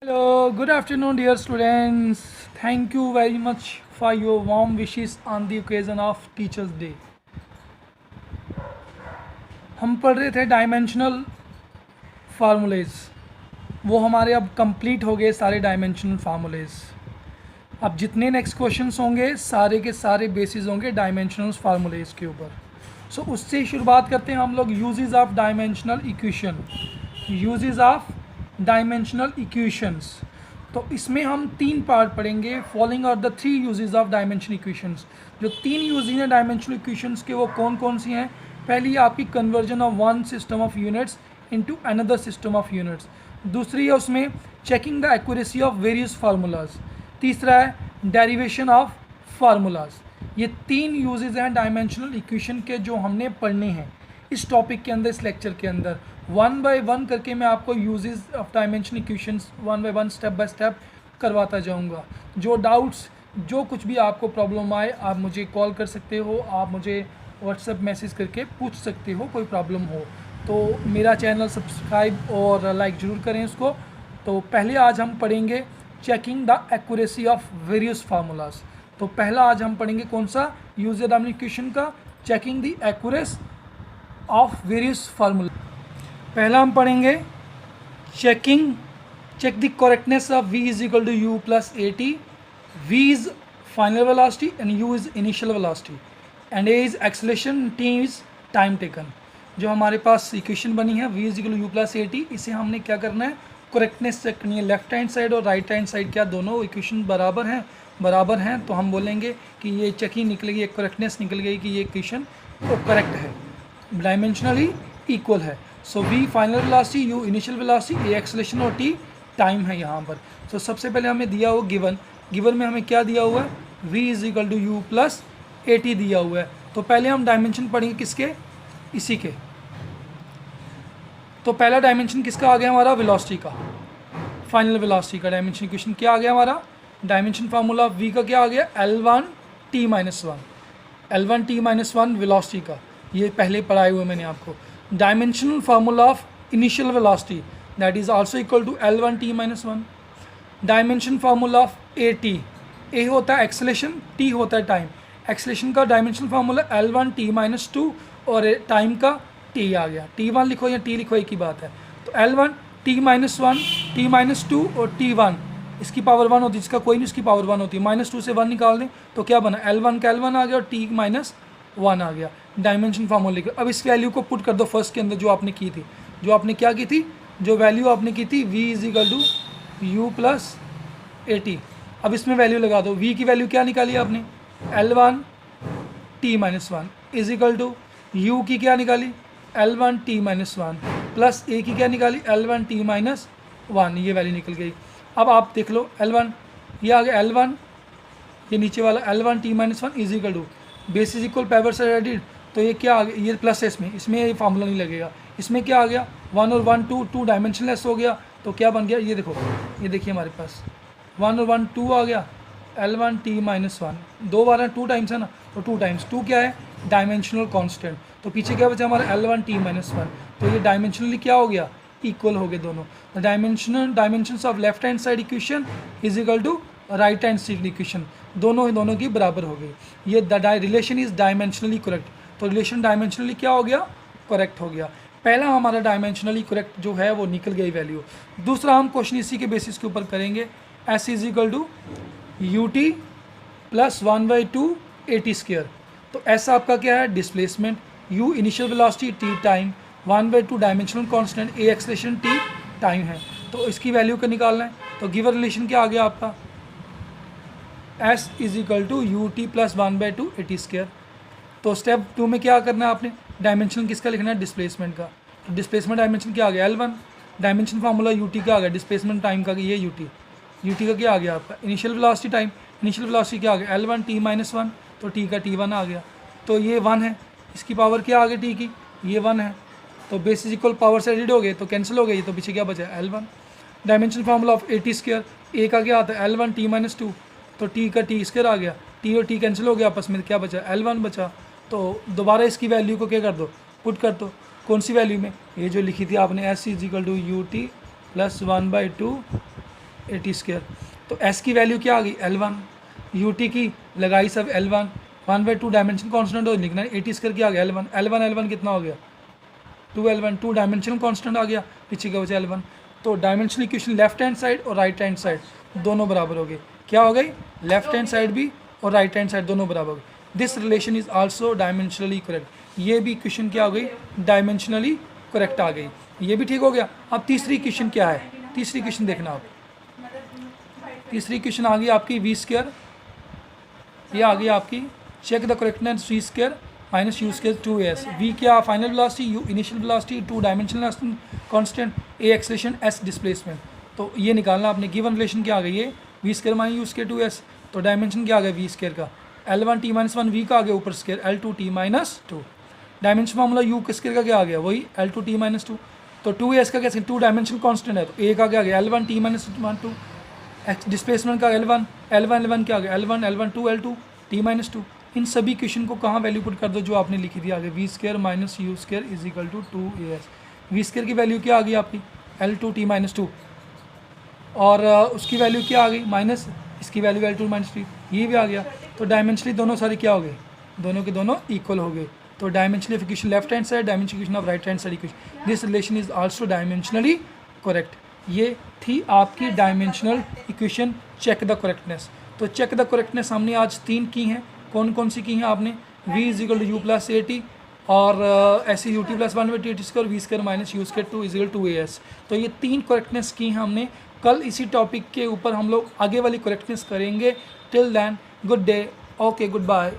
Hello, good afternoon, dear students. Thank you very much for your warm wishes on the occasion of Teachers Day. हम पढ़ रहे थे dimensional फार्मूलेज, वो हमारे अब कंप्लीट हो गए सारे डायमेंशनल फार्मूलेज। अब जितने नेक्स्ट क्वेश्चंस होंगे सारे के सारे बेसिस होंगे डायमेंशनल फार्मूलेज के ऊपर। सो उससे शुरुआत करते हैं हम लोग uses of dimensional equation. Uses of dimensional equations, तो इसमें हम तीन पार्ट पढ़ेंगे। Following are the three uses of dimensional equations. जो तीन यूजेस हैं डायमेंशनल इक्वेशंस के वो कौन कौन सी हैं? पहली आपकी conversion of one system of units into another system of units. दूसरी है उसमें checking the accuracy of various formulas. तीसरा है डेरिवेशन ऑफ फार्मूलाज। ये तीन यूजेस हैं डायमेंशनल इक्वेशन के जो हमने पढ़ने हैं इस टॉपिक के अंदर, इस लेक्चर के अंदर। वन बाय वन करके मैं आपको uses of dimensional equations one by one step by step करवाता जाऊंगा। जो डाउट्स, जो कुछ भी आपको प्रॉब्लम आए, आप मुझे कॉल कर सकते हो, आप मुझे व्हाट्सएप मैसेज करके पूछ सकते हो कोई प्रॉब्लम हो। तो मेरा चैनल सब्सक्राइब और लाइक ज़रूर करें इसको। तो पहले आज हम पढ़ेंगे checking the accuracy of various formulas. तो पहला आज हम पढ़ेंगे कौन सा यूज डायमेंशनल इक्वेशन का, checking the accuracy of various formula. पहला हम पढ़ेंगे check the correctness of v is equal to u plus a t. v is final velocity and u is initial velocity and a is acceleration, t is time taken. जो हमारे पास equation बनी है v is equal to u plus a T, इसे हमने क्या करना है, करेक्टनेस चेक करनी है। लेफ्ट हैंड साइड और राइट हैंड साइड क्या दोनों इक्वेशन बराबर हैं तो हम बोलेंगे कि ये चेकिंग निकलेगी, एक करेक्टनेस निकल गई कि ये इक्वेशन तो करेक्ट है, डायमेंशनली इक्वल है। सो v final velocity, u initial velocity, a acceleration और t टाइम है यहाँ पर। तो सबसे पहले हमें दिया हुआ गिवन में हमें क्या दिया हुआ है, v is equal to u plus a t दिया हुआ है। तो पहले हम डायमेंशन पढ़ेंगे किसके, इसी के। तो पहला डायमेंशन किसका आ गया हमारा, वेलोसिटी का, फाइनल वेलोसिटी का डायमेंशन इक्वेशन क्या आ गया हमारा, डायमेंशन फार्मूला v का क्या आ गया, L1t-1, L1t-1 वेलोसिटी का, ये पहले पढ़ाए हुए मैंने आपको। Dimensional formula of initial velocity that is also equal to L1t-1। Dimension formula of a होता है एक्सेलरेशन, t होता है टाइम। एक्सेलरेशन का डायमेंशनल फार्मूला L1t-2 और टाइम का t आ गया। t1 लिखो या t लिखो एक ही बात है। तो L1t-1, t-2 और t1 इसकी पावर 1 होती है, जिसका कोई नहीं उसकी पावर 1 होती है। -2 से 1 निकाल दें तो क्या बना, L1 का L1 आ गया और t-1 आ गया डायमेंशन फार्मूले के। अब इस वैल्यू को पुट कर दो फर्स्ट के अंदर जो आपने की थी, जो आपने क्या की थी, जो वैल्यू आपने की थी v is equal to u plus a t. अब इसमें वैल्यू लगा दो, v की वैल्यू क्या निकाली आपने, L1t-1 is equal to u की क्या निकाली, L1t-1 प्लस a की क्या निकाली, L1t-1, ये वैल्यू निकल गई। अब आप देख लो L1 ये आ गया, L1 ये नीचे वाला L1t-1 is equal to base is equal power से एडिड, तो ये क्या आ गया, ये प्लस है इसमें ये फार्मूला नहीं लगेगा। इसमें क्या आ गया, 1 और 1 2 डायमेंशनलेस हो गया, तो क्या बन गया, ये देखो, ये देखिए हमारे पास 1 और 1 2 आ गया, L1t-1 दो बार है, 2 टाइम्स है ना, तो 2 टाइम्स 2 क्या है, डायमेंशनल कांस्टेंट। तो पीछे क्या बचा हमारा L1t-1, तो ये डायमेंशनली क्या हो गया, इक्वल हो गए दोनों। The dimensions of left hand side equation is equal to right hand side equation, दोनों की बराबर हो गई। ये रिलेशन इज डायमेंशनली करेक्ट, तो रिलेशन डायमेंशनली क्या हो गया, करेक्ट हो गया। पहला हमारा डायमेंशनली करेक्ट जो है वो निकल गई वैल्यू। दूसरा हम क्वेश्चन इसी के बेसिस के ऊपर करेंगे, s is equal to u t plus 1/2 a t square. तो s आपका क्या है, displacement, u initial velocity, t time, 1/2 dimensional constant, a acceleration, t time है। तो इसकी वैल्यू का निकालना है, तो गिवन रिलेशन क्या आ गया आपका, s is equal to u t plus 1/2 a t square. तो स्टेप 2 में क्या करना है आपने, डायमेंशन किसका लिखना है, डिस्प्लेसमेंट का। तो डिस्प्लेसमेंट डायमेंशन क्या आ गया, L1, dimension formula U T का आ गया, डिस्प्लेसमेंट टाइम का ये यू टी का क्या आ गया आपका, initial velocity time, initial velocity क्या आ गया, L1t-1, तो t का t1 आ गया। तो ये 1 है, इसकी पावर क्या आ गई t की, ये 1 है, तो बेस इज इक्वल पावर से एडिड हो गए तो कैंसिल हो गई, तो पीछे क्या बचा, L1। Dimension formula of A t square, a का क्या आता है, L1t-2, तो t का t स्क्र आ गया, t और t कैंसिल हो गया आपस में, क्या बचा, L1 बचा। तो दोबारा इसकी वैल्यू को क्या कर दो, पुट कर दो, कौन सी वैल्यू में, ये जो लिखी थी आपने, s is equal to u t plus 1/2 a t square. तो एस की वैल्यू क्या आ गई L1, यू टी की लगाई सब L1, 1/2 डायमेंशन कॉन्स्टेंट हो लिखना है, ए टी स्क्र क्या आ गया L1, L1 कितना हो गया 2L1, 2 डायमेंशनल कॉन्स्टेंट आ गया पीछे का वजह L1। तो dimensional equation left hand side और राइट हैंड साइड दोनों बराबर हो गए, क्या हो गई लेफ्ट हैंड साइड भी और राइट हैंड साइड दोनों बराबर हो गए। This relation is also dimensionally correct, ये भी इक्वेशन क्या हो गई डायमेंशनली करेक्ट आ गई, ये भी ठीक हो गया। अब तीसरी इक्वेशन क्या है, तीसरी इक्वेशन देखना आप, तीसरी इक्वेशन आ गई आपकी वी स्क्वायर, ये आ गई आपकी check the correctness V square minus you square 2as। V क्या final velocity, U initial velocity, 2 dimensional constant, A acceleration, S displacement. तो ये निकालना आपने, गिवन रिलेशन क्या आ गई है v square minus you square 2s। तो डायमेंशन क्या आ गया वी स्क्वायर का L1 t माइनस 1 वी का आ गया ऊपर square L2 t minus 2। Dimension formula you square का क्या आ गया वही L2 t माइनस 2। तो 2s का कैसे 2 डायमेंशनल कांस्टेंट है तो a का क्या आ गया L1 t माइनस 1 2, डिस्प्लेसमेंट का L1 क्या आ गया L1 2 L2 t माइनस 2। इन सभी क्वेश्चन को कहाँ वैल्यू पुट कर दो जो आपने लिखी थी आगे, v square minus you square is equal to 2as। V square की वैल्यू क्या आ गई आपकी L2 t माइनस 2 और उसकी वैल्यू क्या आ गई माइनस इसकी वैल्यू L2 माइनस 3, ये भी आ गया। तो डायमेंशनली दोनों सारे क्या हो गए, दोनों के दोनों इक्वल हो गए। तो dimensionally equation left hand side, dimensional equation of right hand side equation, this relation is also dimensionally correct. ये थी आपकी dimensional equation check the correctness. तो चेक द करेक्टनेस हमने आज 3 की हैं, कौन कौन सी की हैं आपने, v is equal to u plus a t और ऐसे u t plus 1/t square, v square minus you square 2 is equal to as। तो ये 3 करेक्टनेस की हैं हमने। कल इसी टॉपिक के ऊपर हम लोग आगे वाली करेक्टनेस करेंगे। Till then good day, okay, good bye.